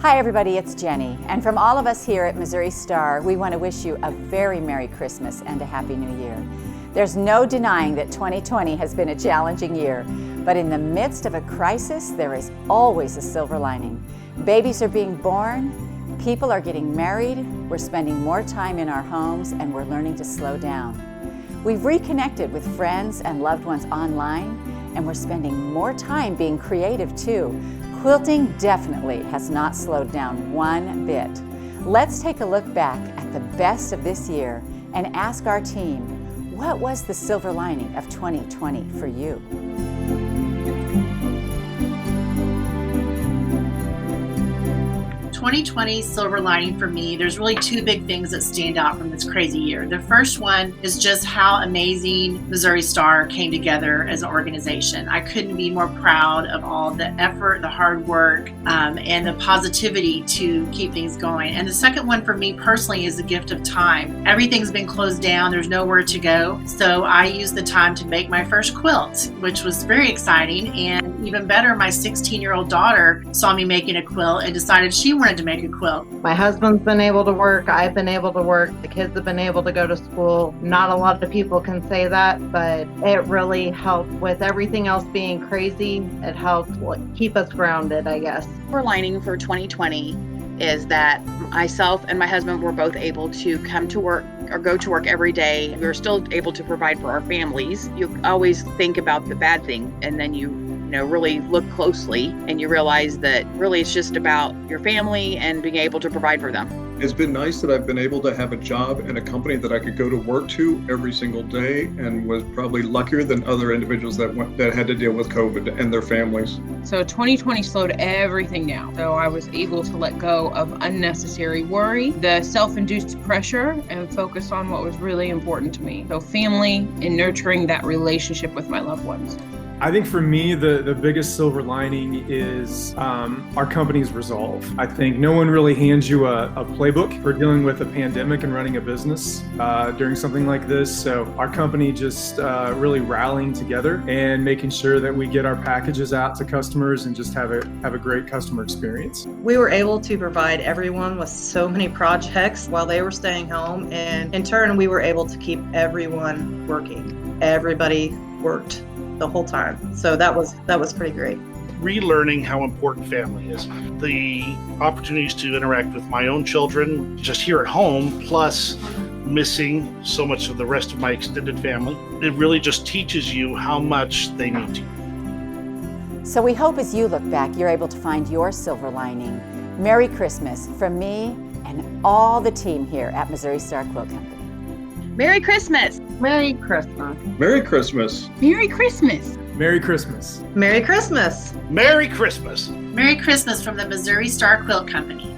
Hi everybody, it's Jenny, and from all of us here at Missouri Star, we want to wish you a very Merry Christmas and a Happy New Year. There's no denying that 2020 has been a challenging year, but in the midst of a crisis, there is always a silver lining. Babies are being born, people are getting married, we're spending more time in our homes, and we're learning to slow down. We've reconnected with friends and loved ones online, and we're spending more time being creative too. Quilting definitely has not slowed down one bit. Let's take a look back at the best of this year and ask our team, what was the silver lining of 2020 for you? 2020 silver lining for me, there's really two big things that stand out from this crazy year. The first one is just how amazing Missouri Star came together as an organization. I couldn't be more proud of all the effort, the hard work, and the positivity to keep things going. And the second one for me personally is the gift of time. Everything's been closed down, there's nowhere to go. So I used the time to make my first quilt, which was very exciting. And even better, my 16-year-old daughter saw me making a quilt and decided she wanted to make a quilt. My husband's been able to work, I've been able to work, the kids have been able to go to school. Not a lot of people can say that, but it really helped with everything else being crazy. It helped keep us grounded, I guess. Silver lining for 2020 is that myself and my husband were both able to come to work or go to work every day. We were still able to provide for our families. You always think about the bad thing, and then you really look closely and you realize that really it's just about your family and being able to provide for them. It's been nice that I've been able to have a job and a company that I could go to work to every single day, and was probably luckier than other individuals that had to deal with COVID and their families. So 2020 slowed everything down. So I was able to let go of unnecessary worry, the self-induced pressure, and focus on what was really important to me. So family and nurturing that relationship with my loved ones. I think for me, the biggest silver lining is our company's resolve. I think no one really hands you a playbook for dealing with a pandemic and running a business during something like this. So our company just really rallying together and making sure that we get our packages out to customers and just have a great customer experience. We were able to provide everyone with so many projects while they were staying home, and in turn we were able to keep everyone working. Everybody worked the whole time. So that was pretty great. Relearning how important family is. The opportunities to interact with my own children just here at home, plus missing so much of the rest of my extended family. It really just teaches you how much they need you. So we hope as you look back, you're able to find your silver lining. Merry Christmas from me and all the team here at Missouri Star Quilt Company. Merry Christmas! Merry Christmas. Merry Christmas. Merry Christmas! Merry Christmas. Merry Christmas. Merry Christmas. Merry Christmas from the Missouri Star Quilt Company.